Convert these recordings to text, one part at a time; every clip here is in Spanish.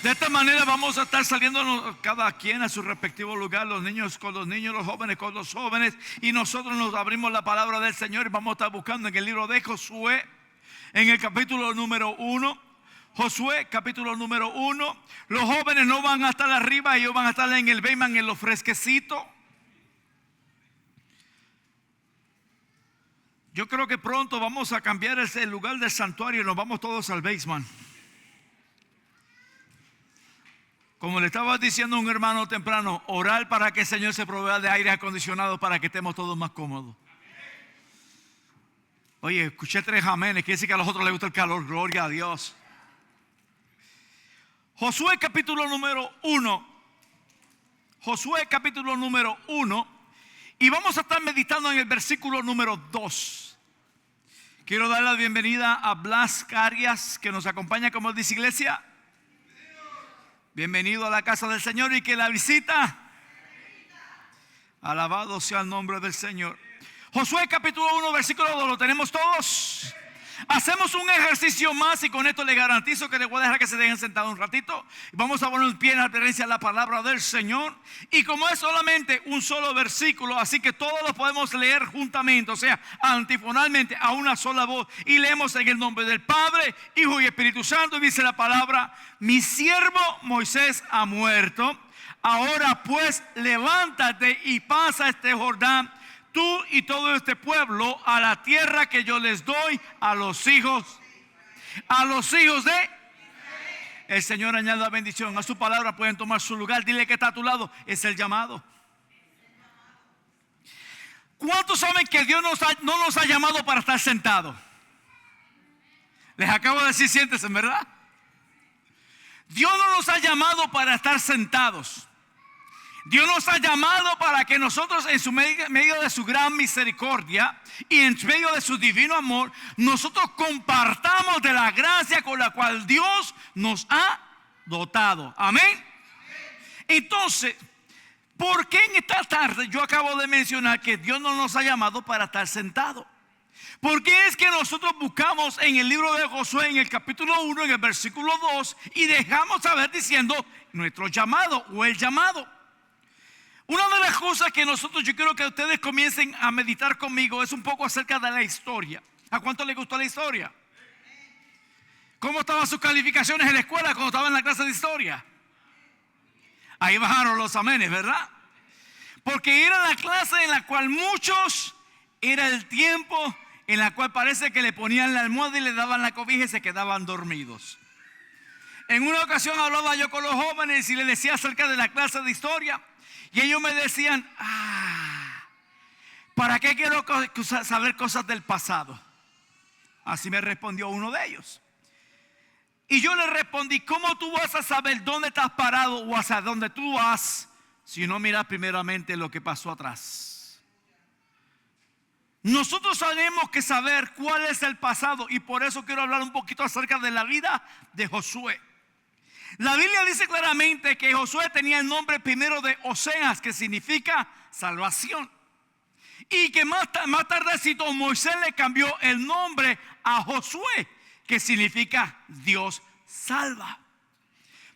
De esta manera vamos a estar saliendo cada quien a su respectivo lugar, los niños con los niños, los jóvenes con los jóvenes, y nosotros nos abrimos la palabra del Señor y vamos a estar buscando en el libro de Josué, en el capítulo número 1. Josué, capítulo número 1. Los jóvenes no van a estar arriba, ellos van a estar en el basement, en lo fresquecito. Yo creo que pronto vamos a cambiar el lugar del santuario y nos vamos todos al basement. Como le estaba diciendo a un hermano temprano, orar para que el Señor se provea de aire acondicionado para que estemos todos más cómodos. Oye, escuché 3 amenes, quiere decir que a los otros les gusta el calor, gloria a Dios. Josué capítulo número 1. Josué capítulo número 1. Y vamos a estar meditando en el versículo número 2. Quiero dar la bienvenida a Blas Carias, que nos acompaña como dice iglesia. Bienvenido a la casa del Señor y que la visita. Alabado sea el nombre del Señor. Josué capítulo 1 versículo 2, ¿lo tenemos todos? Hacemos un ejercicio más y con esto le garantizo que les voy a dejar que se dejen sentados un ratito. Vamos a poner un pie en la presencia de la palabra del Señor. Y como es solamente un solo versículo, así que todos lo podemos leer juntamente, o sea, antifonalmente, a una sola voz. Y leemos en el nombre del Padre, Hijo y Espíritu Santo. Y dice la palabra: mi siervo Moisés ha muerto. Ahora pues levántate y pasa este Jordán, tú y todo este pueblo, a la tierra que yo les doy a los hijos de el Señor. Añada bendición a su palabra. Pueden tomar su lugar. Dile que está a tu lado. Es el llamado. ¿Cuántos saben que Dios no nos ha llamado para estar sentados? Les acabo de decir, siéntense, ¿verdad? Dios no nos ha llamado para estar sentados. Dios nos ha llamado para que nosotros, en su medio de su gran misericordia y en medio de su divino amor, nosotros compartamos de la gracia con la cual Dios nos ha dotado. Amén. Entonces, ¿por qué en esta tarde yo acabo de mencionar que Dios no nos ha llamado para estar sentados? ¿Por qué es que nosotros buscamos en el libro de Josué, en el capítulo 1, en el versículo 2, y dejamos saber diciendo nuestro llamado o el llamado? Una de las cosas que yo quiero que ustedes comiencen a meditar conmigo es un poco acerca de la historia. ¿A cuánto les gustó la historia? ¿Cómo estaban sus calificaciones en la escuela cuando estaban en la clase de historia? Ahí bajaron los amenes, ¿verdad? Porque era la clase en la cual muchos, era el tiempo en la cual parece que le ponían la almohada y le daban la cobija y se quedaban dormidos. En una ocasión hablaba yo con los jóvenes y les decía acerca de la clase de historia. Y ellos me decían: ¿para qué quiero saber cosas del pasado? Así me respondió uno de ellos. Y yo le respondí: ¿cómo tú vas a saber dónde estás parado o hacia dónde tú vas si no miras primeramente lo que pasó atrás? Nosotros tenemos que saber cuál es el pasado, y por eso quiero hablar un poquito acerca de la vida de Josué. La Biblia dice claramente que Josué tenía el nombre primero de Oseas, que significa salvación. Y que más tardecito Moisés le cambió el nombre a Josué, que significa Dios salva.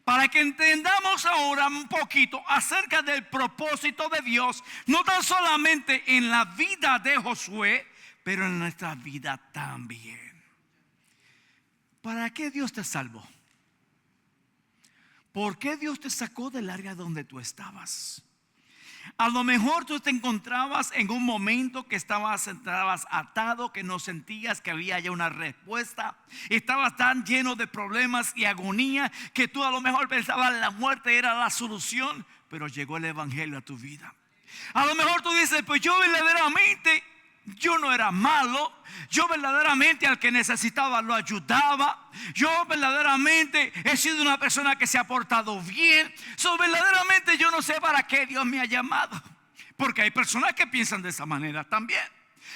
Para que entendamos ahora un poquito acerca del propósito de Dios, no tan solamente en la vida de Josué, pero en nuestra vida también. ¿Para qué Dios te salvó? ¿Por qué Dios te sacó del área donde tú estabas? A lo mejor tú te encontrabas en un momento que estabas atado, que no sentías que había ya una respuesta. Estabas tan lleno de problemas y agonía que tú a lo mejor pensabas la muerte era la solución, pero llegó el evangelio a tu vida. A lo mejor tú dices: pues yo verdaderamente, yo no era malo. Yo verdaderamente al que necesitaba lo ayudaba. Yo verdaderamente he sido una persona que se ha portado bien. Verdaderamente yo no sé para qué Dios me ha llamado. Porque hay personas que piensan de esa manera también.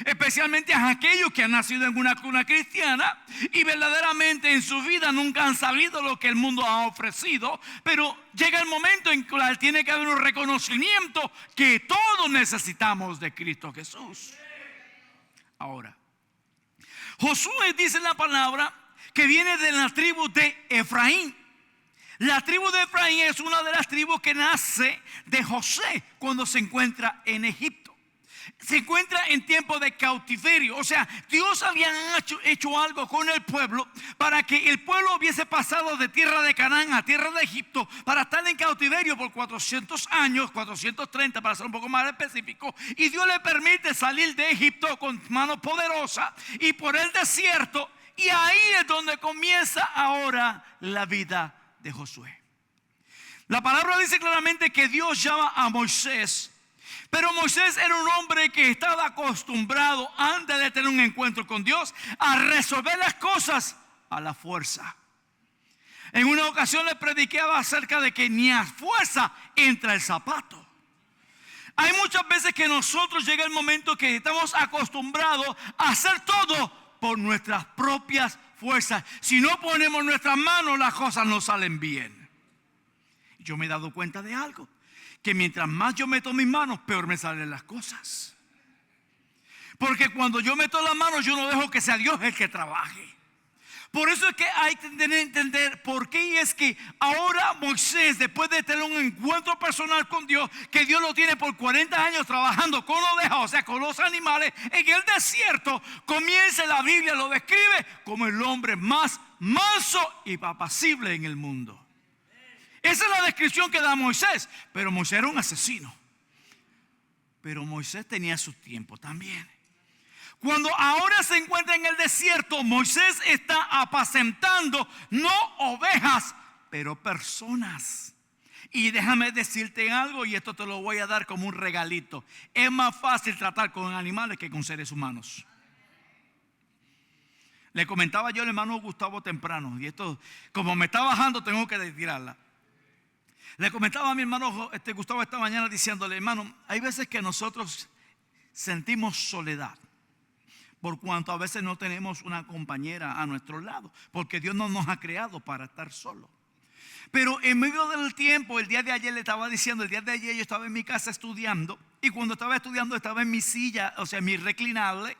Especialmente aquellos que han nacido en una cuna cristiana y verdaderamente en su vida nunca han sabido lo que el mundo ha ofrecido. Pero llega el momento en que tiene que haber un reconocimiento que todos necesitamos de Cristo Jesús. Ahora, Josué dice en la palabra que viene de la tribu de Efraín. La tribu de Efraín es una de las tribus que nace de José cuando se encuentra en Egipto. Se encuentra en tiempo de cautiverio. O sea, Dios había hecho algo con el pueblo para que el pueblo hubiese pasado de tierra de Canaán a tierra de Egipto para estar en cautiverio por 400 años, 430 para ser un poco más específico. Y Dios le permite salir de Egipto con mano poderosa y por el desierto. Y ahí es donde comienza ahora la vida de Josué. La palabra dice claramente que Dios llama a Moisés. Pero Moisés era un hombre que estaba acostumbrado, antes de tener un encuentro con Dios, a resolver las cosas a la fuerza. En una ocasión le prediquaba acerca de que ni a fuerza entra el zapato. Hay muchas veces que nosotros llega el momento que estamos acostumbrados a hacer todo por nuestras propias fuerzas. Si no ponemos nuestras manos, las cosas no salen bien. Yo me he dado cuenta de algo, que mientras más yo meto mis manos, peor me salen las cosas. Porque cuando yo meto las manos, yo no dejo que sea Dios el que trabaje. Por eso es que hay que entender por qué es que ahora Moisés, después de tener un encuentro personal con Dios, que Dios lo tiene por 40 años trabajando con ovejas, o sea, con los animales, en el desierto, comienza, la Biblia lo describe como el hombre más manso y apacible en el mundo. Esa es la descripción que da Moisés. Pero Moisés era un asesino. Pero Moisés tenía su tiempo también. Cuando ahora se encuentra en el desierto, Moisés está apacentando no ovejas, pero personas. Y déjame decirte algo, y esto te lo voy a dar como un regalito. Es más fácil tratar con animales que con seres humanos. Le comentaba yo al hermano Gustavo temprano, y esto, como me está bajando, tengo que tirarla. Le comentaba a mi hermano Gustavo esta mañana diciéndole: hermano, hay veces que nosotros sentimos soledad, por cuanto a veces no tenemos una compañera a nuestro lado, porque Dios no nos ha creado para estar solos. Pero en medio del tiempo, el día de ayer le estaba diciendo, el día de ayer yo estaba en mi casa estudiando, y cuando estaba estudiando estaba en mi silla, o sea, en mi reclinable.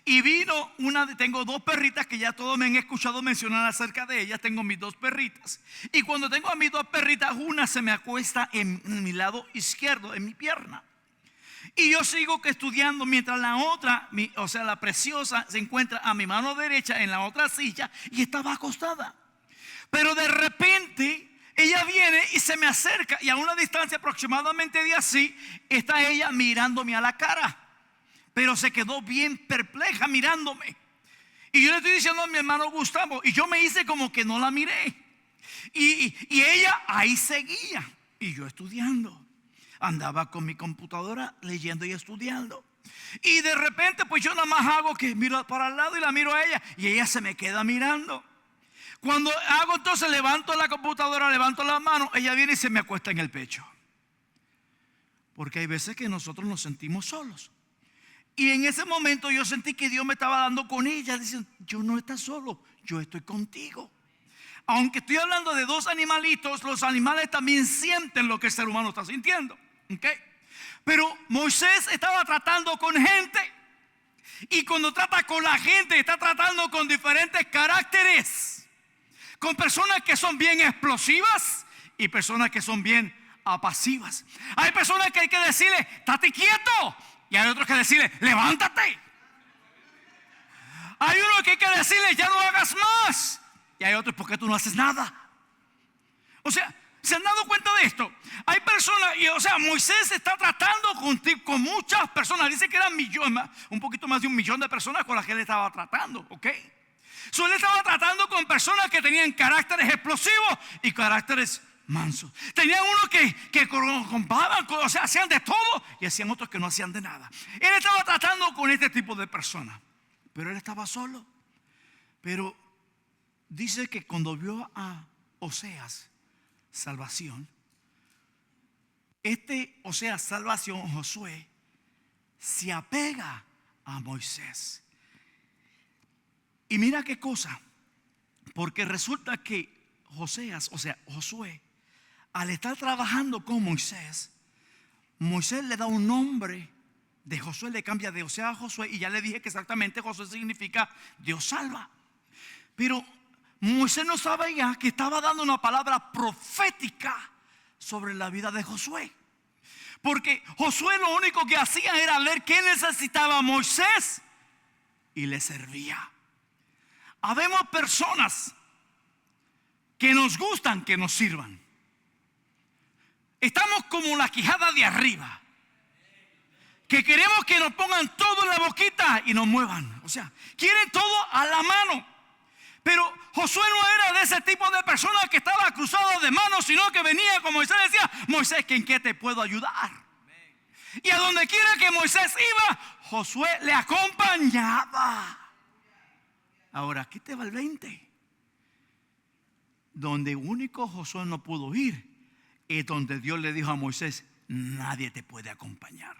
Y vino tengo dos perritas que ya todos me han escuchado mencionar acerca de ellas. Tengo mis dos perritas. Y cuando tengo a mis dos perritas, una se me acuesta en mi lado izquierdo, en mi pierna. Y yo sigo estudiando mientras la otra, o sea, la preciosa, se encuentra a mi mano derecha en la otra silla y estaba acostada. Pero de repente ella viene y se me acerca, y a una distancia aproximadamente de así, está ella mirándome a la cara. Pero se quedó bien perpleja mirándome. Y yo le estoy diciendo a mi hermano Gustavo, y yo me hice como que no la miré. Y ella ahí seguía. Y yo estudiando. Andaba con mi computadora leyendo y estudiando. Y de repente pues yo nada más hago que miro para el lado y la miro a ella. Y ella se me queda mirando. Cuando hago entonces, levanto la computadora, levanto las manos, ella viene y se me acuesta en el pecho. Porque hay veces que nosotros nos sentimos solos. Y en ese momento yo sentí que Dios me estaba dando con ella, diciendo: yo no estoy solo, yo estoy contigo. Aunque estoy hablando de dos animalitos, los animales también sienten lo que el ser humano está sintiendo, ¿okay? Pero Moisés estaba tratando con gente. Y cuando trata con la gente, está tratando con diferentes caracteres. Con personas que son bien explosivas y personas que son bien apacivas. Hay personas que hay que decirle: estate quieto. Y hay otros que decirle: levántate. Hay uno que hay que decirle: ya no hagas más. Y hay otros: ¿por qué tú no haces nada? O sea, ¿se han dado cuenta de esto? Hay personas, o sea, Moisés está tratando con muchas personas. Dice que eran millones, un poquito más de 1 millón de personas con las que él estaba tratando, ¿ok? Él estaba tratando con personas que tenían caracteres explosivos y caracteres mansos. Tenían unos que compraban, o sea, hacían de todo, y hacían otros que no hacían de nada. Él estaba tratando con este tipo de personas, pero él estaba solo. Pero dice que cuando vio a Oseas, salvación, Oseas, salvación, Josué, se apega a Moisés. Y mira qué cosa, porque resulta que Oseas, o sea, Josué, al estar trabajando con Moisés, Moisés le da un nombre. De Josué le cambia de Oseas a Josué. Y ya le dije que exactamente Josué significa Dios salva. Pero Moisés no sabía que estaba dando una palabra profética sobre la vida de Josué. Porque Josué lo único que hacía era ver qué necesitaba Moisés y le servía. Habemos personas que nos gustan que nos sirvan. Estamos como la quijada de arriba, que queremos que nos pongan todo en la boquita y nos muevan. O sea, quieren todo a la mano. Pero Josué no era de ese tipo de persona que estaba cruzado de manos, sino que venía con Moisés y decía: Moisés, ¿en qué te puedo ayudar? Y a donde quiera que Moisés iba, Josué le acompañaba. Ahora, aquí te va el 20. Donde único Josué no pudo ir es donde Dios le dijo a Moisés: nadie te puede acompañar.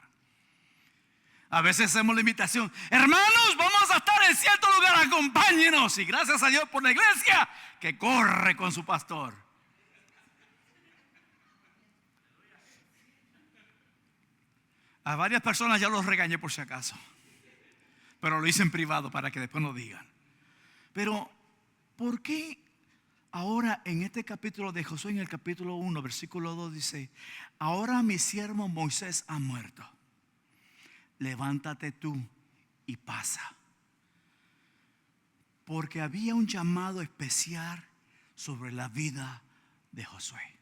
A veces hacemos la invitación: hermanos, vamos a estar en cierto lugar, acompáñenos. Y gracias a Dios por la iglesia que corre con su pastor. A varias personas ya los regañé por si acaso, pero lo hice en privado para que después no digan. Pero ¿por qué ahora en este capítulo de Josué, en el capítulo 1, versículo 2 dice: ahora mi siervo Moisés ha muerto, levántate tú y pasa? Porque había un llamado especial sobre la vida de Josué.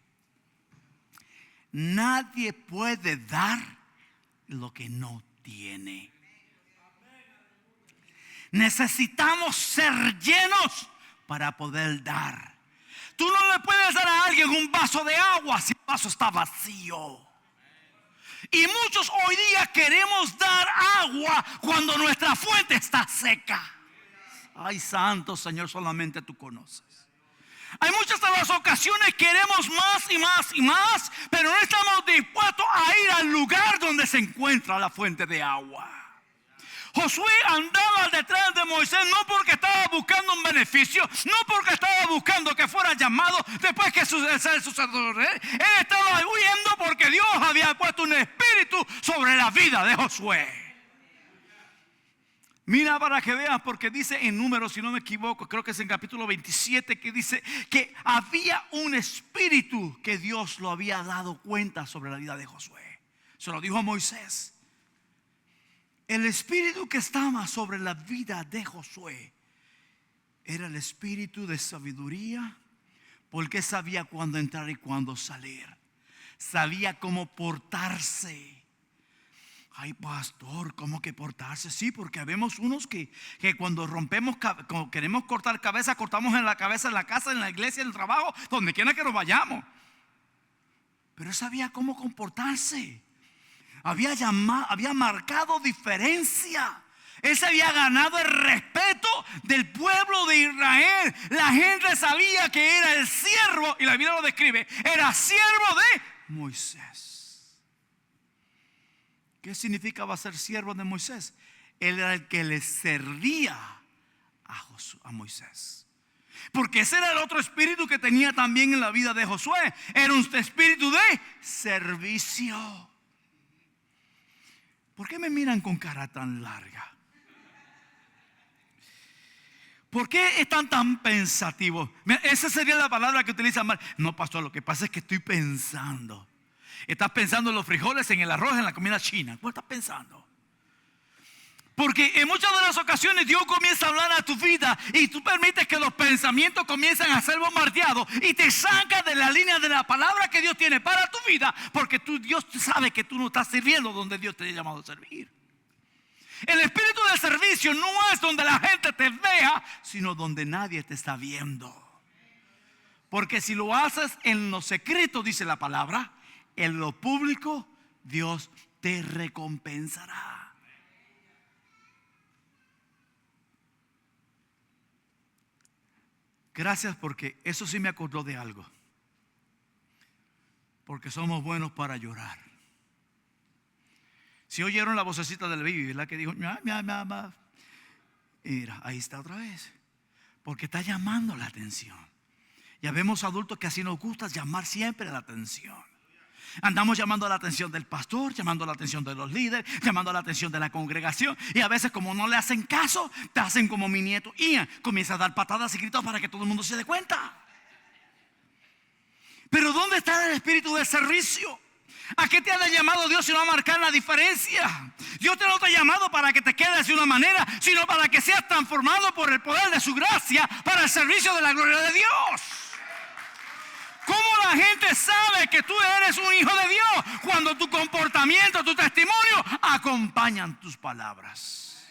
Nadie puede dar lo que no tiene. Necesitamos ser llenos para poder dar. Tú no le puedes dar a alguien un vaso de agua si el vaso está vacío. Y muchos hoy día queremos dar agua cuando nuestra fuente está seca. Ay, santo Señor, solamente tú conoces. Hay muchas de las ocasiones queremos más y más y más, pero no estamos dispuestos a ir al lugar donde se encuentra la fuente de agua. Josué andaba detrás de Moisés no porque estaba buscando un beneficio, no porque estaba buscando que fuera llamado después que sea el sucesor. Él estaba huyendo porque Dios había puesto un espíritu sobre la vida de Josué. Mira para que veas, porque dice en Números, si no me equivoco, creo que es en capítulo 27, que dice que había un espíritu que Dios lo había dado cuenta sobre la vida de Josué. Se lo dijo a Moisés. El espíritu que estaba sobre la vida de Josué era el espíritu de sabiduría, porque sabía cuándo entrar y cuándo salir. Sabía cómo portarse. Ay, pastor, ¿cómo que portarse? Sí, porque vemos unos que cuando rompemos, cuando queremos cortar cabeza, cortamos en la cabeza, en la casa, en la iglesia, en el trabajo, donde quiera que nos vayamos. Pero él sabía cómo comportarse. Había marcado diferencia. Él se había ganado el respeto del pueblo de Israel. La gente sabía que era el siervo, y la Biblia lo describe, era siervo de Moisés. ¿Qué significaba ser siervo de Moisés? Él era el que le servía a Moisés. Porque ese era el otro espíritu que tenía también en la vida de Josué. Era un espíritu de servicio. ¿Por qué me miran con cara tan larga? ¿Por qué están tan pensativos? Esa sería la palabra que utilizan mal. No, pastor, lo que pasa es que estoy pensando. Estás pensando en los frijoles, en el arroz, en la comida china. ¿Cuál estás pensando? Porque en muchas de las ocasiones Dios comienza a hablar a tu vida y tú permites que los pensamientos comiencen a ser bombardeados y te saca de la línea de la palabra que Dios tiene para tu vida, porque Dios sabe que tú no estás sirviendo donde Dios te ha llamado a servir. El espíritu de servicio no es donde la gente te vea, sino donde nadie te está viendo. Porque si lo haces en lo secreto, dice la palabra, en lo público Dios te recompensará. Gracias, porque eso sí me acordó de algo. Porque somos buenos para llorar. Si oyeron la vocecita del baby, ¿verdad? Que dijo, mira, ahí está otra vez. Porque está llamando la atención. Ya vemos adultos que así nos gusta llamar siempre la atención. Andamos llamando la atención del pastor, llamando la atención de los líderes, llamando la atención de la congregación. Y a veces, como no le hacen caso, te hacen como mi nieto Ian. Comienza a dar patadas y gritos para que todo el mundo se dé cuenta. Pero ¿dónde está el espíritu de servicio? ¿A qué te ha llamado Dios sino a marcar la diferencia? Dios no te ha llamado para que te quedes de una manera, sino para que seas transformado por el poder de su gracia para el servicio de la gloria de Dios. ¿Cómo la gente sabe que tú eres un hijo de Dios? Cuando tu comportamiento, tu testimonio acompañan tus palabras.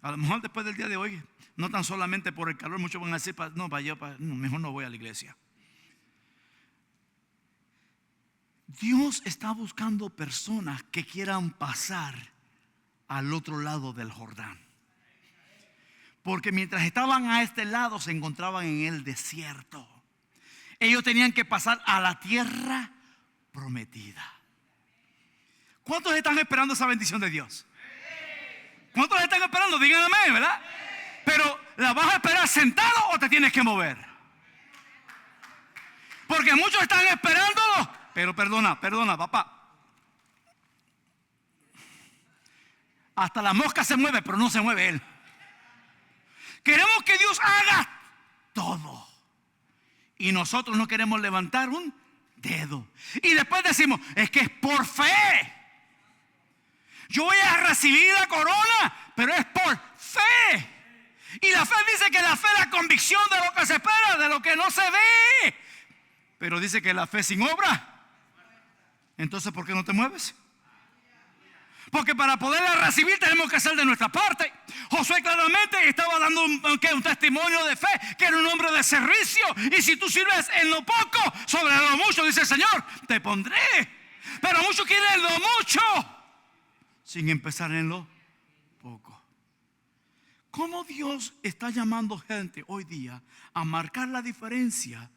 A lo mejor después del día de hoy, no tan solamente por el calor, muchos van a decir, no, mejor no voy a la iglesia. Dios está buscando personas que quieran pasar al otro lado del Jordán. Porque mientras estaban a este lado se encontraban en el desierto. Ellos tenían que pasar a la tierra prometida. ¿Cuántos están esperando esa bendición de Dios? ¿Cuántos están esperando? Díganme, ¿verdad? Pero ¿la vas a esperar sentado o te tienes que mover? Porque muchos están esperándolo. Pero perdona, papá. Hasta la mosca se mueve, pero no se mueve él. Queremos que Dios haga todo. Y nosotros no queremos levantar un dedo. Y después decimos, es que es por fe. Yo voy a recibir la corona, pero es por fe. Y la fe dice que la fe es la convicción de lo que se espera, de lo que no se ve. Pero dice que la fe sin obra. Entonces, ¿por qué no te mueves? Porque para poderla recibir tenemos que hacer de nuestra parte. Josué claramente estaba dando un testimonio de fe, que era un hombre de servicio. Y si tú sirves en lo poco, sobre lo mucho, dice el Señor, te pondré. Pero muchos quieren lo mucho sin empezar en lo poco. ¿Cómo Dios está llamando gente hoy día a marcar la diferencia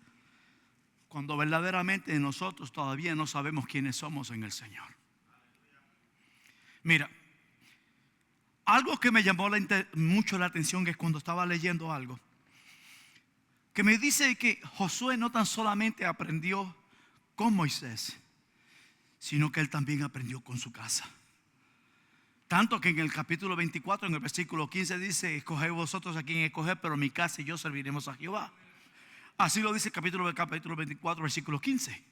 cuando verdaderamente nosotros todavía no sabemos quiénes somos en el Señor? Mira, algo que me llamó mucho la atención es cuando estaba leyendo algo que me dice que Josué no tan solamente aprendió con Moisés, sino que él también aprendió con su casa. Tanto que en el capítulo 24, en el versículo 15 dice, escoged vosotros a quien escoger, pero mi casa y yo serviremos a Jehová. Así lo dice el capítulo 24, versículo 15.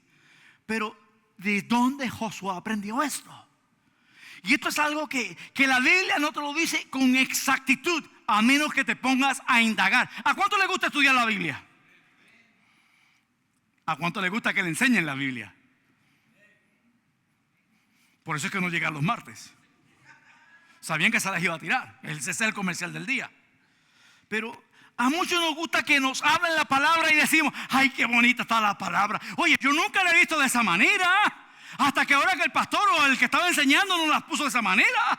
Pero ¿de dónde Josué aprendió esto? Y esto es algo que la Biblia no te lo dice con exactitud, a menos que te pongas a indagar. ¿A cuánto le gusta estudiar la Biblia? ¿A cuánto le gusta que le enseñen la Biblia? Por eso es que no llega los martes. Sabían que se las iba a tirar. Ese es el comercial del día. Pero a muchos nos gusta que nos hablen la palabra y decimos, ay, qué bonita está la palabra. Oye, yo nunca la he visto de esa manera. Hasta que ahora que el pastor o el que estaba enseñando nos las puso de esa manera.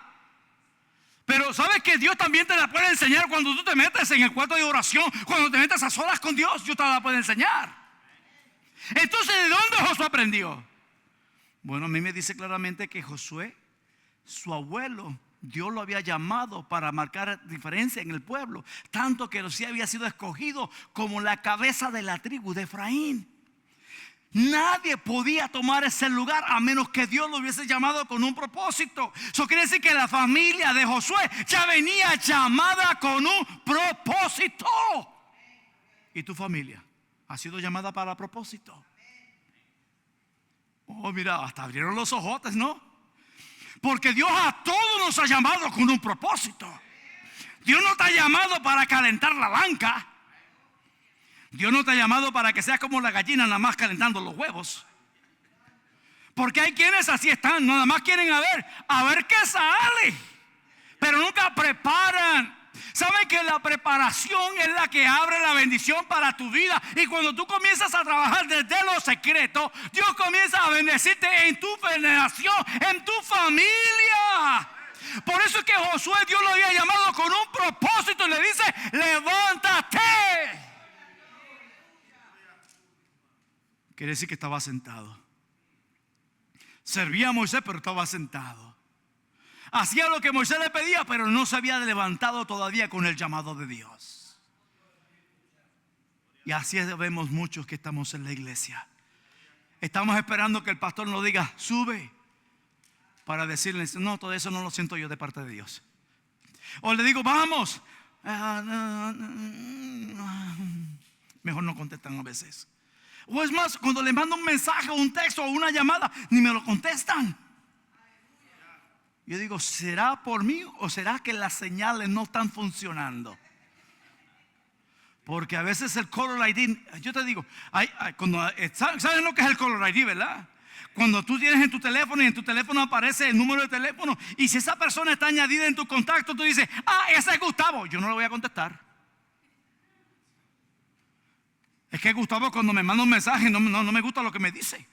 Pero sabes que Dios también te la puede enseñar cuando tú te metes en el cuarto de oración. Cuando te metes a solas con Dios, Dios te la puede enseñar. Entonces, ¿de dónde Josué aprendió? Bueno, a mí me dice claramente que Josué, su abuelo, Dios lo había llamado para marcar diferencia en el pueblo. Tanto que Josué había sido escogido como la cabeza de la tribu de Efraín. Nadie podía tomar ese lugar a menos que Dios lo hubiese llamado con un propósito. Eso quiere decir que la familia de Josué ya venía llamada con un propósito. ¿Y tu familia ha sido llamada para propósito? Oh, mira, hasta abrieron los ojotes, ¿no? Porque Dios a todos nos ha llamado con un propósito. Dios no te ha llamado para calentar la banca. Dios no te ha llamado para que seas como la gallina nada más calentando los huevos. Porque hay quienes así están, nada más quieren a ver qué sale, pero nunca preparan. ¿Saben que la preparación es la que abre la bendición para tu vida? Y cuando tú comienzas a trabajar desde lo secreto, Dios comienza a bendecirte en tu generación, en tu familia. Por eso es que Josué, Dios lo había llamado con un propósito y le dice, levántate. Quiere decir que estaba sentado. Servía a Moisés, pero estaba sentado. Hacía lo que Moisés le pedía, pero no se había levantado todavía con el llamado de Dios. Y así vemos muchos que estamos en la iglesia. estamos esperando que el pastor nos diga, sube, para decirles, no, todo eso no lo siento yo de parte de Dios. O le digo, vamos. Mejor no contestan a veces. O es más, cuando le mando un mensaje, un texto o una llamada, ni me lo contestan. Yo digo, ¿será por mí o será que las señales no están funcionando? Porque a veces el caller ID, yo te digo, ¿saben lo que es el caller ID, verdad? Cuando tú tienes en tu teléfono y en tu teléfono aparece el número de teléfono, y si esa persona está añadida en tu contacto, tú dices, ese es Gustavo. Yo no le voy a contestar. Es que Gustavo, cuando me manda un mensaje, no me gusta lo que me dice.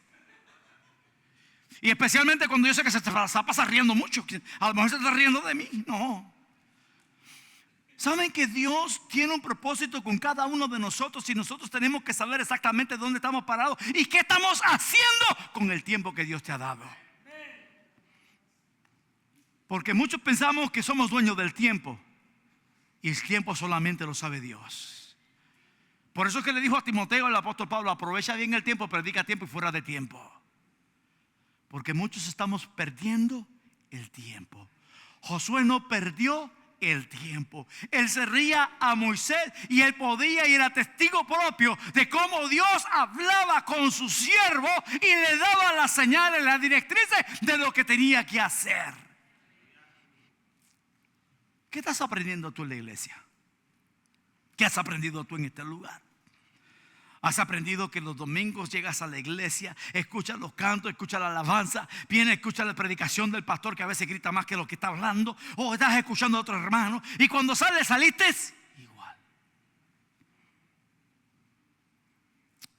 Y especialmente cuando yo sé que se pasa riendo mucho. A lo mejor se está riendo de mí. No. ¿Saben que Dios tiene un propósito con cada uno de nosotros? Y nosotros tenemos que saber exactamente dónde estamos parados y qué estamos haciendo con el tiempo que Dios te ha dado. Porque muchos pensamos que somos dueños del tiempo, y el tiempo solamente lo sabe Dios. Por eso es que le dijo a Timoteo el apóstol Pablo, aprovecha bien el tiempo, predica a tiempo y fuera de tiempo. Porque muchos estamos perdiendo el tiempo. Josué no perdió el tiempo. Él se ría a Moisés y él podía y era testigo propio de cómo Dios hablaba con su siervo y le daba las señales, las directrices de lo que tenía que hacer. ¿Qué estás aprendiendo tú en la iglesia? ¿Qué has aprendido tú en este lugar? ¿Has aprendido que los domingos llegas a la iglesia, escuchas los cantos, escuchas la alabanza, vienes, escuchas la predicación del pastor que a veces grita más que lo que está hablando, o estás escuchando a otro hermano y cuando saliste igual?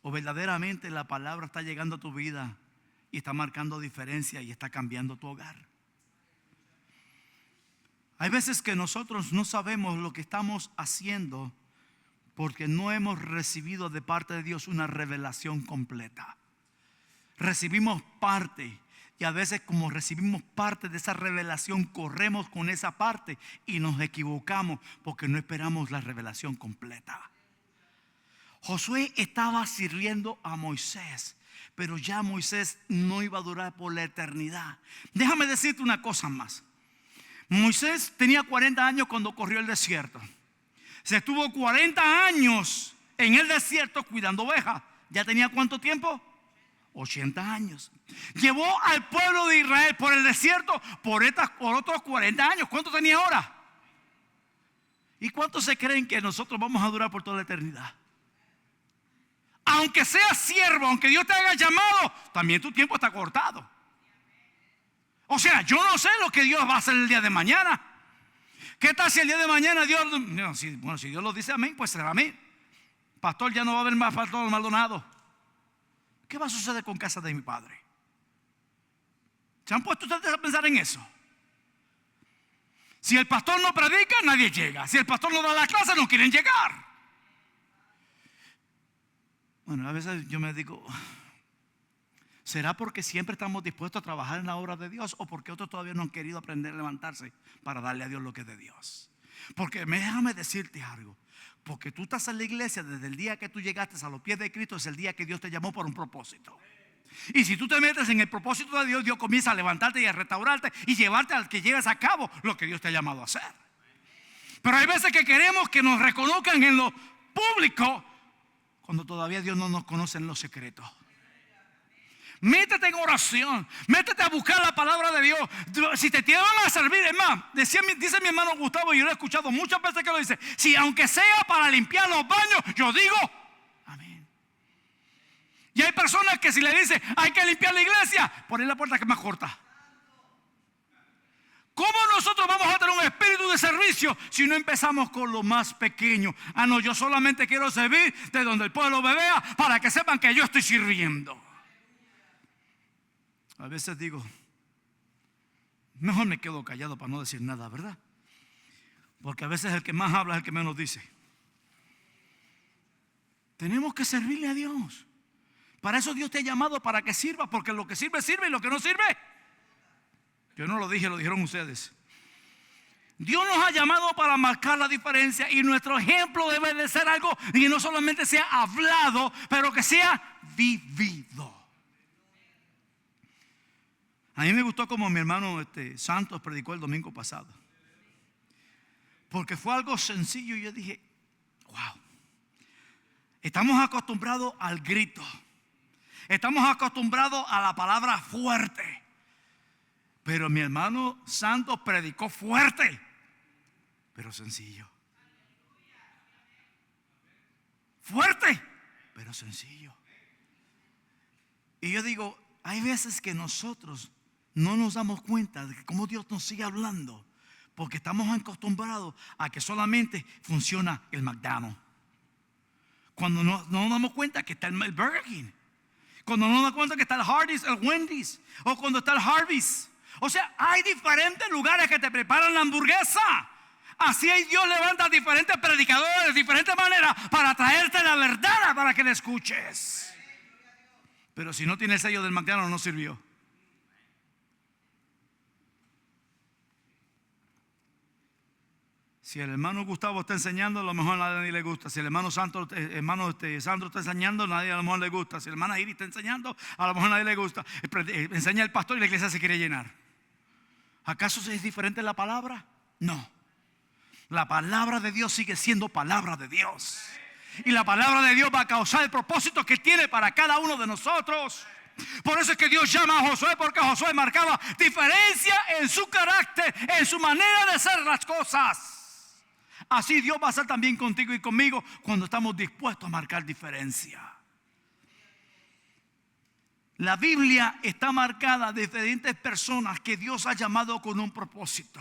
O verdaderamente la palabra está llegando a tu vida y está marcando diferencia y está cambiando tu hogar. Hay veces que nosotros no sabemos lo que estamos haciendo porque no hemos recibido de parte de Dios una revelación completa. Recibimos parte, y a veces como recibimos parte de esa revelación, corremos con esa parte y nos equivocamos porque no esperamos la revelación completa. Josué estaba sirviendo a Moisés, pero ya Moisés no iba a durar por la eternidad. Déjame decirte una cosa más. Moisés tenía 40 años cuando corrió el desierto. Se estuvo 40 años en el desierto cuidando ovejas. ¿Ya tenía cuánto tiempo? 80 años. Llevó al pueblo de Israel por el desierto por otros 40 años. ¿Cuánto tenía ahora? ¿Y cuántos se creen que nosotros vamos a durar por toda la eternidad? Aunque seas siervo, aunque Dios te haya llamado, también tu tiempo está cortado. O sea, yo no sé lo que Dios va a hacer el día de mañana. ¿Qué tal si el día de mañana Dios, si Dios lo dice amén, pues será amén? Pastor, ya no va a haber más pastor Maldonado. ¿Qué va a suceder con casa de mi padre? ¿Se han puesto ustedes a pensar en eso? Si el pastor no predica, nadie llega. Si el pastor no da la clase, no quieren llegar. Bueno, a veces yo me digo, ¿será porque siempre estamos dispuestos a trabajar en la obra de Dios o porque otros todavía no han querido aprender a levantarse para darle a Dios lo que es de Dios? Porque déjame decirte algo. Porque tú estás en la iglesia desde el día que tú llegaste a los pies de Cristo, es el día que Dios te llamó por un propósito. Y si tú te metes en el propósito de Dios, Dios comienza a levantarte y a restaurarte y llevarte al que lleves a cabo lo que Dios te ha llamado a hacer. Pero hay veces que queremos que nos reconozcan en lo público cuando todavía Dios no nos conoce en lo secreto. Métete en oración, métete a buscar la palabra de Dios. Si te tienen a servir, es más, dice mi hermano Gustavo, y yo lo he escuchado muchas veces que lo dice: si aunque sea para limpiar los baños, yo digo amén. Y hay personas que si le dicen hay que limpiar la iglesia, ponen la puerta que es más corta. ¿Cómo nosotros vamos a tener un espíritu de servicio si no empezamos con lo más pequeño? No, yo solamente quiero servir de donde el pueblo me vea para que sepan que yo estoy sirviendo. A veces digo, mejor me quedo callado para no decir nada, ¿verdad? Porque a veces el que más habla es el que menos dice. Tenemos que servirle a Dios. Para eso Dios te ha llamado, para que sirva. Porque lo que sirve, sirve, y lo que no sirve, yo no lo dije, lo dijeron ustedes. Dios nos ha llamado para marcar la diferencia, y nuestro ejemplo debe de ser algo que no solamente sea hablado, pero que sea vivido. A mí me gustó como mi hermano Santos predicó el domingo pasado. Porque fue algo sencillo y yo dije, wow. Estamos acostumbrados al grito. Estamos acostumbrados a la palabra fuerte. Pero mi hermano Santos predicó fuerte, pero sencillo. Fuerte, pero sencillo. Y yo digo, hay veces que nosotros no nos damos cuenta de cómo Dios nos sigue hablando, porque estamos acostumbrados a que solamente funciona el McDonald's. Cuando no nos damos cuenta que está el Burger King. Cuando no nos damos cuenta que está el Hardee's, el Wendy's, o cuando está el Harvey's. O sea, hay diferentes lugares que te preparan la hamburguesa. Así Dios levanta diferentes predicadores de diferentes maneras para traerte la verdad para que la escuches. Pero si no tiene el sello del McDonald's, no sirvió. Si el hermano Gustavo está enseñando, a lo mejor a nadie le gusta. Si el hermano Sandro está enseñando, a nadie a lo mejor le gusta. Si la hermana Iris está enseñando, a lo mejor a nadie le gusta. Enseña el pastor y la iglesia se quiere llenar. ¿Acaso es diferente la palabra? No. La palabra de Dios sigue siendo palabra de Dios. Y la palabra de Dios va a causar el propósito que tiene para cada uno de nosotros. Por eso es que Dios llama a Josué, porque Josué marcaba diferencia en su carácter, en su manera de hacer las cosas. Así Dios va a hacer también contigo y conmigo cuando estamos dispuestos a marcar diferencia. La Biblia está marcada de diferentes personas que Dios ha llamado con un propósito.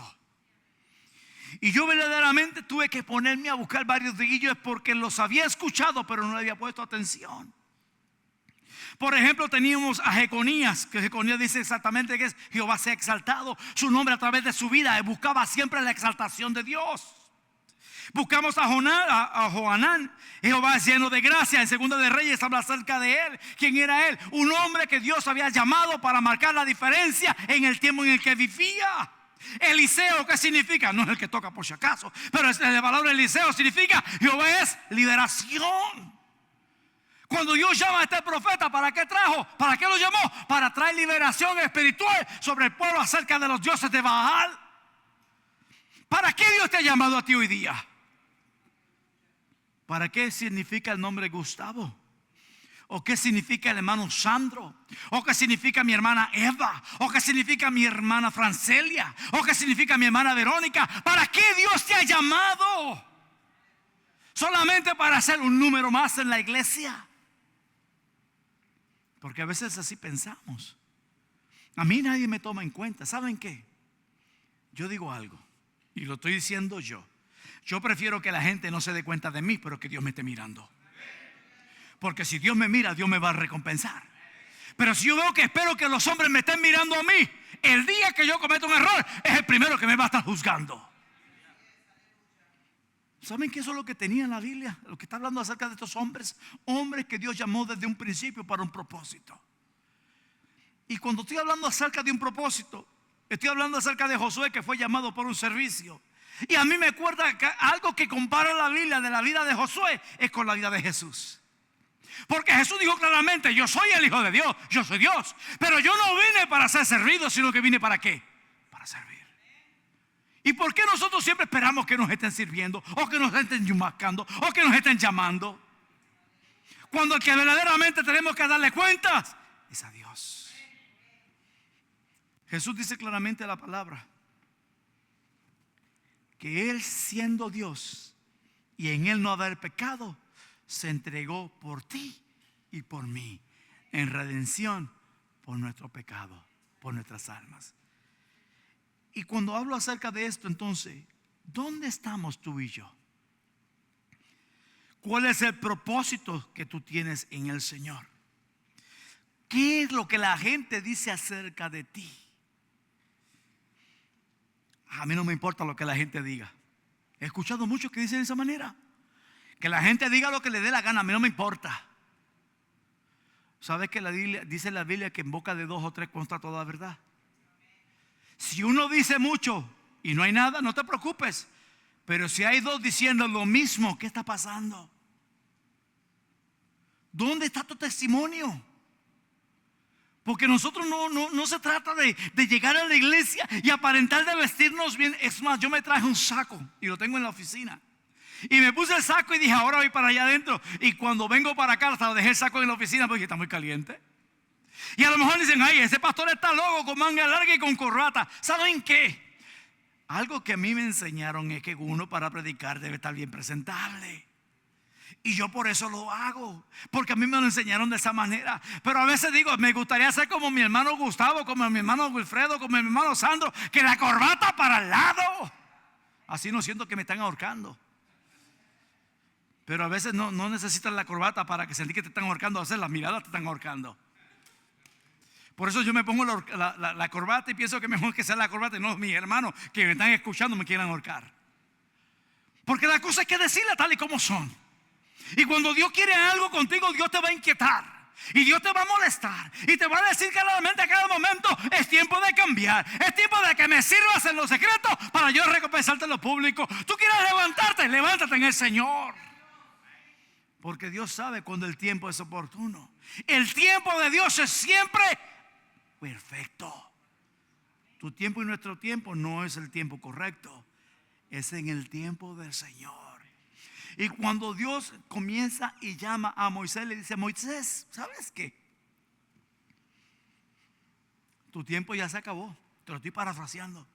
Y yo verdaderamente tuve que ponerme a buscar varios de ellos porque los había escuchado, pero no le había puesto atención. Por ejemplo, teníamos a Jeconías, que Jeconías dice exactamente que es Jehová sea exaltado. Su nombre a través de su vida buscaba siempre la exaltación de Dios. Buscamos a Johanán. Jehová es lleno de gracia. En Segunda de Reyes habla acerca de él. ¿Quién era él? Un hombre que Dios había llamado para marcar la diferencia en el tiempo en el que vivía. Eliseo, ¿qué significa? No es el que toca por si acaso, pero la palabra Eliseo significa Jehová es liberación. Cuando Dios llama a este profeta, ¿para qué trajo? ¿Para qué lo llamó? Para traer liberación espiritual sobre el pueblo acerca de los dioses de Baal. ¿Para qué Dios te ha llamado a ti hoy día? ¿Para qué significa el nombre Gustavo? ¿O qué significa el hermano Sandro? ¿O qué significa mi hermana Eva? ¿O qué significa mi hermana Francelia? ¿O qué significa mi hermana Verónica? ¿Para qué Dios te ha llamado? ¿Solamente para ser un número más en la iglesia? Porque a veces así pensamos. A mí nadie me toma en cuenta. ¿Saben qué? Yo digo algo y lo estoy diciendo yo. Yo prefiero que la gente no se dé cuenta de mí, pero que Dios me esté mirando. Porque si Dios me mira, Dios me va a recompensar. Pero si yo veo que espero que los hombres me estén mirando a mí, el día que yo cometo un error, es el primero que me va a estar juzgando. ¿Saben qué eso es lo que tenía en la Biblia? Lo que está hablando acerca de estos hombres. Hombres que Dios llamó desde un principio para un propósito. Y cuando estoy hablando acerca de un propósito, estoy hablando acerca de Josué, que fue llamado por un servicio. Y a mí me acuerda que algo que compara la Biblia de la vida de Josué es con la vida de Jesús. Porque Jesús dijo claramente: yo soy el Hijo de Dios, yo soy Dios. Pero yo no vine para ser servido, sino que vine ¿para qué? Para servir. ¿Y por qué nosotros siempre esperamos que nos estén sirviendo, o que nos estén yumascando, o que nos estén llamando? Cuando el que verdaderamente tenemos que darle cuentas es a Dios. Jesús dice claramente la palabra que Él, siendo Dios y en Él no haber pecado, se entregó por ti y por mí en redención por nuestro pecado, por nuestras almas. Y cuando hablo acerca de esto, entonces, ¿dónde estamos tú y yo? ¿Cuál es el propósito que tú tienes en el Señor? ¿Qué es lo que la gente dice acerca de ti? A mí no me importa lo que la gente diga. He escuchado muchos que dicen de esa manera. Que la gente diga lo que le dé la gana, a mí no me importa. ¿Sabes que dice la Biblia que en boca de 2 o 3 consta toda la verdad? Si uno dice mucho y no hay nada, no te preocupes. Pero si hay 2 diciendo lo mismo, ¿qué está pasando? ¿Dónde está tu testimonio? Porque nosotros no se trata de llegar a la iglesia y aparentar de vestirnos bien. Es más, yo me traje un saco y lo tengo en la oficina. Y me puse el saco y dije, ahora voy para allá adentro. Y cuando vengo para acá, hasta dejé el saco en la oficina porque está muy caliente. Y a lo mejor dicen, ay, ese pastor está loco con manga larga y con corbata. ¿Saben qué? Algo que a mí me enseñaron es que uno para predicar debe estar bien presentable. Y yo por eso lo hago, porque a mí me lo enseñaron de esa manera. Pero a veces digo, me gustaría ser como mi hermano Gustavo, como mi hermano Wilfredo, como mi hermano Sandro, que la corbata para el lado. Así no siento que me están ahorcando. Pero a veces no necesitas la corbata para que sentir que te están ahorcando. A veces las miradas te están ahorcando. Por eso yo me pongo la corbata y pienso que mejor que sea la corbata y no mis hermanos que me están escuchando me quieran ahorcar. Porque la cosa es que decirla tal y como son. Y cuando Dios quiere algo contigo, Dios te va a inquietar. Y Dios te va a molestar. Y te va a decir claramente a cada momento, es tiempo de cambiar. Es tiempo de que me sirvas en lo secreto para yo recompensarte en lo público. Tú quieres levantarte, levántate en el Señor. Porque Dios sabe cuando el tiempo es oportuno. El tiempo de Dios es siempre perfecto. Tu tiempo y nuestro tiempo no es el tiempo correcto. Es en el tiempo del Señor. Y cuando Dios comienza y llama a Moisés, le dice, Moisés, ¿sabes qué? Tu tiempo ya se acabó. Te lo estoy parafraseando.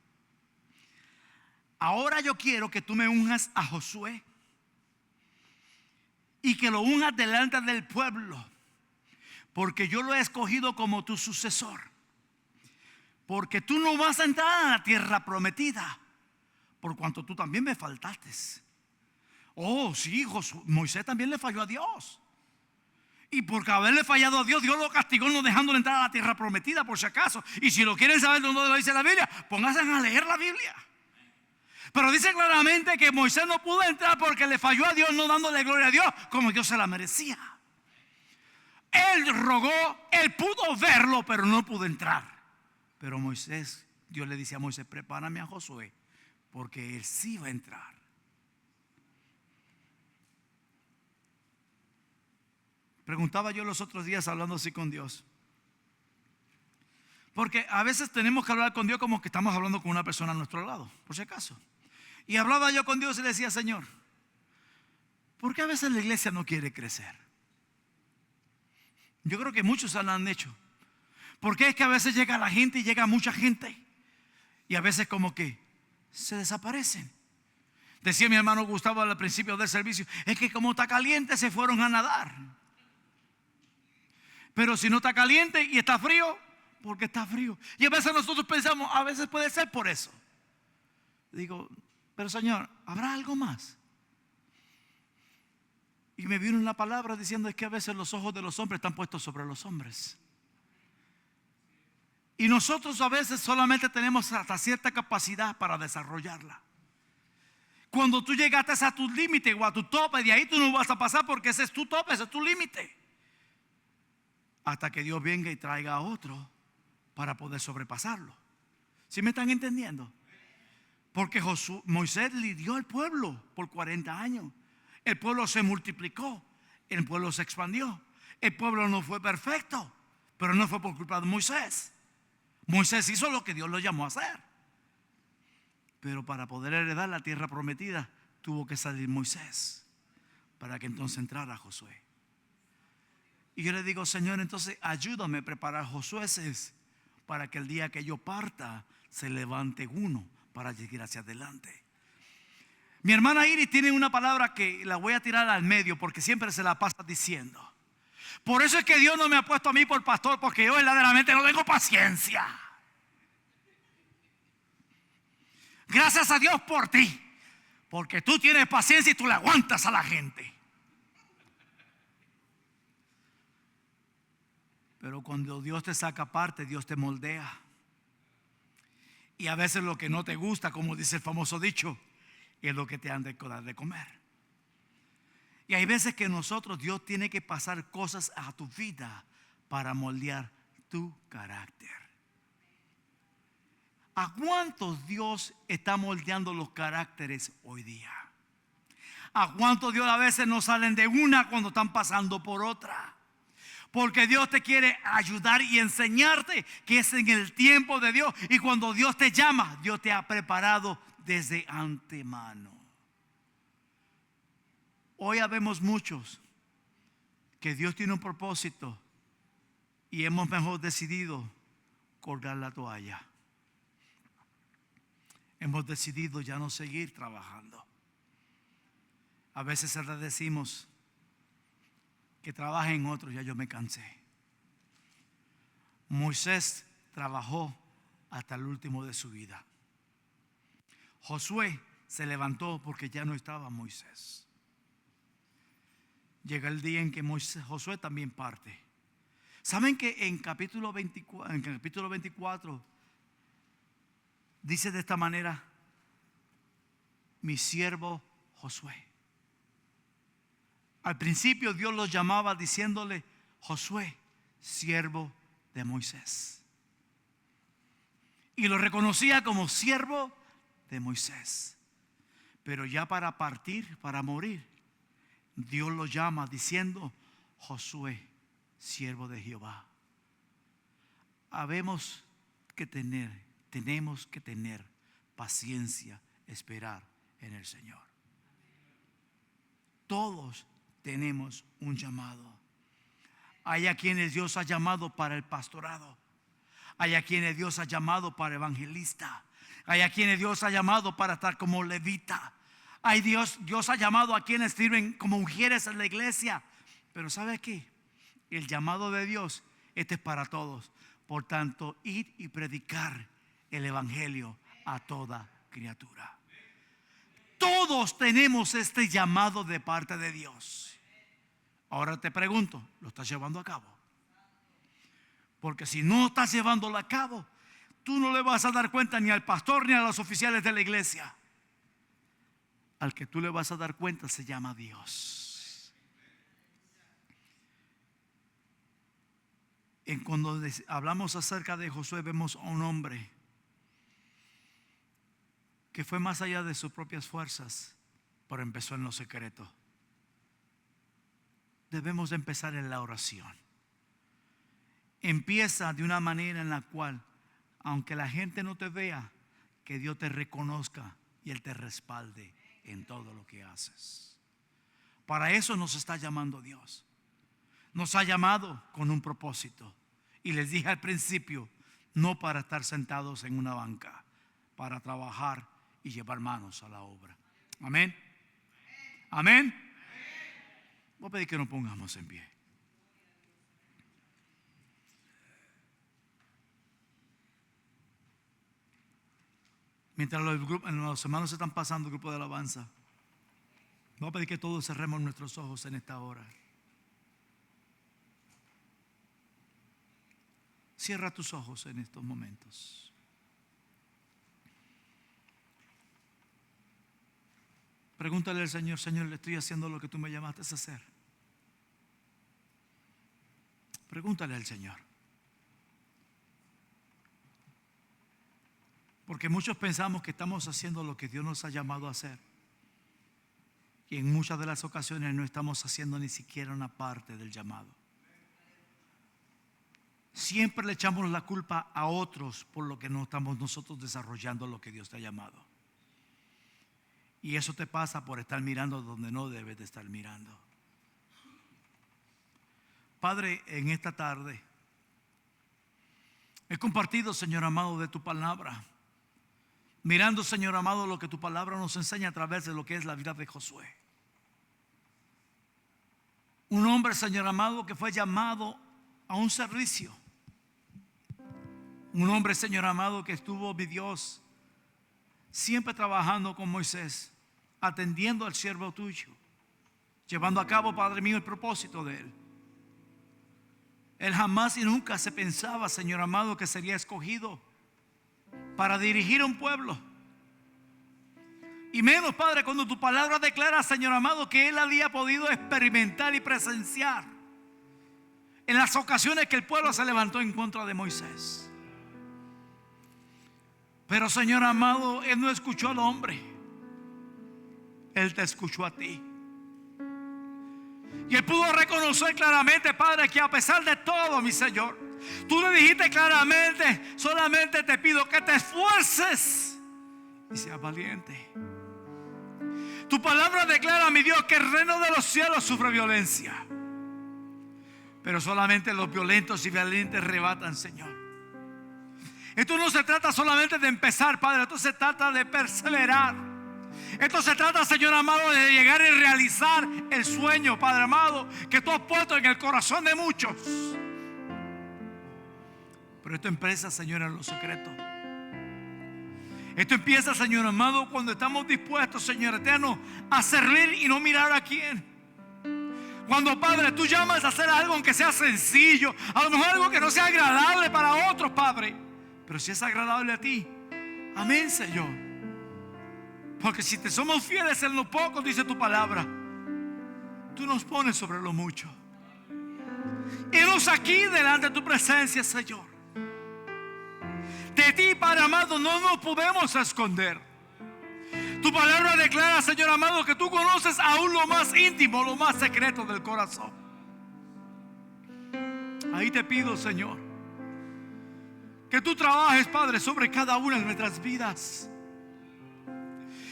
Ahora yo quiero que tú me unjas a Josué y que lo unjas delante del pueblo, porque yo lo he escogido como tu sucesor. Porque tú no vas a entrar a la tierra prometida, por cuanto tú también me faltaste. Oh, sí, Moisés también le falló a Dios. Y por haberle fallado a Dios, Dios lo castigó no dejándole entrar a la tierra prometida, por si acaso. Y si lo quieren saber dónde lo dice la Biblia, pónganse a leer la Biblia. Pero dice claramente que Moisés no pudo entrar porque le falló a Dios, no dándole gloria a Dios como Dios se la merecía. Él rogó, él pudo verlo, pero no pudo entrar. Pero Moisés, Dios le dice a Moisés, prepárame a Josué, porque él sí va a entrar. Preguntaba yo los otros días hablando así con Dios. Porque a veces tenemos que hablar con Dios como que estamos hablando con una persona a nuestro lado, por si acaso. Y hablaba yo con Dios y le decía, Señor, ¿por qué a veces la iglesia no quiere crecer? Yo creo que muchos lo han hecho. ¿Por qué es que a veces llega la gente y llega mucha gente? Y a veces como que se desaparecen. Decía mi hermano Gustavo al principio del servicio, es que como está caliente se fueron a nadar. Pero si no está caliente y está frío, porque está frío. Y a veces nosotros pensamos, a veces puede ser por eso. Digo, pero Señor, ¿habrá algo más? Y me vino una palabra diciendo, es que a veces los ojos de los hombres están puestos sobre los hombres. Y nosotros a veces solamente tenemos hasta cierta capacidad para desarrollarla. Cuando tú llegaste a tu límite o a tu tope, de ahí tú no vas a pasar porque ese es tu tope, ese es tu límite. Hasta que Dios venga y traiga a otro para poder sobrepasarlo. ¿Sí me están entendiendo? Porque Moisés lidió al pueblo por 40 años. El pueblo se multiplicó, el pueblo se expandió. El pueblo no fue perfecto, pero no fue por culpa de Moisés. Moisés hizo lo que Dios lo llamó a hacer. Pero para poder heredar la tierra prometida, tuvo que salir Moisés para que entonces entrara Josué. Y yo le digo, Señor, entonces ayúdame a preparar Josué para que el día que yo parta se levante uno para llegar hacia adelante. Mi hermana Iris tiene una palabra que la voy a tirar al medio porque siempre se la pasa diciendo. Por eso es que Dios no me ha puesto a mí por pastor, porque yo verdaderamente no tengo paciencia. Gracias a Dios por ti, porque tú tienes paciencia y tú le aguantas a la gente. Pero cuando Dios te saca aparte, Dios te moldea. Y a veces lo que no te gusta, como dice el famoso dicho, es lo que te han de dar de comer. Y hay veces que nosotros, Dios tiene que pasar cosas a tu vida para moldear tu carácter. ¿A cuántos Dios está moldeando los caracteres hoy día? ¿A cuántos Dios a veces no salen de una cuando están pasando por otra? Porque Dios te quiere ayudar y enseñarte que es en el tiempo de Dios. Y cuando Dios te llama, Dios te ha preparado desde antemano. Hoy habemos muchos que Dios tiene un propósito y hemos mejor decidido colgar la toalla. Hemos decidido ya no seguir trabajando. A veces le decimos que trabaje en otro, ya yo me cansé. Moisés trabajó hasta el último de su vida. Josué se levantó porque ya no estaba Moisés. Llega el día en que Josué también parte. ¿Saben que en capítulo 24 dice de esta manera: mi siervo Josué? Al principio Dios los llamaba diciéndole: Josué, siervo de Moisés. Y lo reconocía como siervo de Moisés. Pero ya para partir, para morir, Dios lo llama diciendo: Josué, siervo de Jehová. Tenemos que tener paciencia, esperar en el Señor. Todos tenemos un llamado. Hay a quienes Dios ha llamado para el pastorado. Hay a quienes Dios ha llamado para evangelista. Hay a quienes Dios ha llamado para estar como levita. Dios ha llamado a quienes sirven como mujeres en la iglesia. Pero ¿sabe qué? El llamado de Dios, este es para todos. Por tanto, id y predicar el evangelio a toda criatura. Todos tenemos este llamado de parte de Dios. Ahora te pregunto, ¿lo estás llevando a cabo? Porque si no estás llevándolo a cabo, tú no le vas a dar cuenta ni al pastor ni a los oficiales de la iglesia. Al que tú le vas a dar cuenta se llama Dios. Cuando hablamos acerca de Josué, vemos a un hombre que fue más allá de sus propias fuerzas, pero empezó en lo secreto. Debemos de empezar en la oración. Empieza de una manera en la cual, aunque la gente no te vea, que Dios te reconozca y Él te respalde en todo lo que haces. Para eso nos está llamando Dios. Nos ha llamado con un propósito. Y les dije al principio, no para estar sentados en una banca, para trabajar y llevar manos a la obra. Amén. Amén. Voy a pedir que nos pongamos en pie. Mientras los hermanos están pasando el grupo de alabanza, voy a pedir que todos cerremos nuestros ojos en esta hora. Cierra tus ojos en estos momentos. Pregúntale al Señor: Señor, ¿le estoy haciendo lo que tú me llamaste a hacer? Pregúntale al Señor. Porque muchos pensamos que estamos haciendo lo que Dios nos ha llamado a hacer. Y en muchas de las ocasiones no estamos haciendo ni siquiera una parte del llamado. Siempre le echamos la culpa a otros por lo que no estamos nosotros desarrollando lo que Dios te ha llamado. Y eso te pasa por estar mirando donde no debes de estar mirando. Padre, en esta tarde he compartido, Señor amado, de tu palabra. Mirando, Señor amado, lo que tu palabra nos enseña a través de lo que es la vida de Josué. Un hombre, Señor amado, que fue llamado a un servicio. Un hombre, Señor amado, que estuvo, mi Dios, siempre trabajando con Moisés, atendiendo al siervo tuyo, llevando a cabo, Padre mío, el propósito de él. Él jamás y nunca se pensaba, Señor amado, que sería escogido para dirigir a un pueblo. Y menos, Padre, cuando tu palabra declara, Señor amado, que él había podido experimentar y presenciar en las ocasiones que el pueblo se levantó en contra de Moisés. Pero, Señor amado, él no escuchó al hombre, él te escuchó a ti. Y él pudo reconocer claramente, Padre, que a pesar de todo, mi Señor, tú le dijiste claramente: solamente te pido que te esfuerces y seas valiente. Tu palabra declara, mi Dios, que el reino de los cielos sufre violencia, pero solamente los violentos y valientes arrebatan, Señor. Esto no se trata solamente de empezar, Padre. Esto se trata de perseverar. Esto se trata, Señor amado, de llegar y realizar el sueño, Padre amado, que tú has puesto en el corazón de muchos. Pero esto empieza, Señor, en lo secreto. Esto empieza, Señor amado, cuando estamos dispuestos, Señor eterno, a servir y no mirar a quién. Cuando, Padre, tú llamas a hacer algo aunque sea sencillo, a lo mejor algo que no sea agradable para otros, Padre, pero si es agradable a ti, amén, Señor. Porque si te somos fieles en lo poco, dice tu palabra, tú nos pones sobre lo mucho. Henos aquí delante de tu presencia, Señor. De ti, Padre amado, no nos podemos esconder. Tu palabra declara, Señor amado, que tú conoces aún lo más íntimo, lo más secreto del corazón. Ahí te pido, Señor, que tú trabajes, Padre, sobre cada una de nuestras vidas.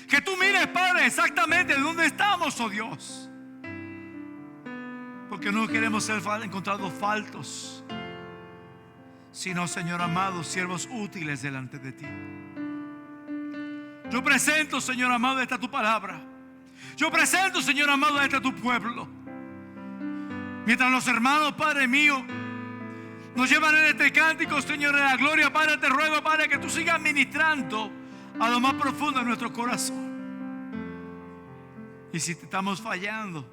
Que tú mires, Padre, exactamente de dónde estamos, oh Dios. Porque no queremos ser encontrados faltos, sino, Señor amado, siervos útiles delante de ti. Yo presento, Señor amado, esta tu palabra. Yo presento, Señor amado, esta tu pueblo. Mientras los hermanos, Padre mío, nos llevan en este cántico, Señor, de la gloria, Padre, te ruego, Padre, que tú sigas ministrando a lo más profundo de nuestro corazón. Y si te estamos fallando,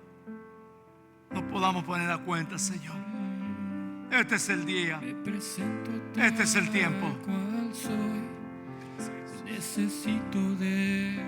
no podamos poner a cuenta, Señor. Este es el día, este es el tiempo. Necesito de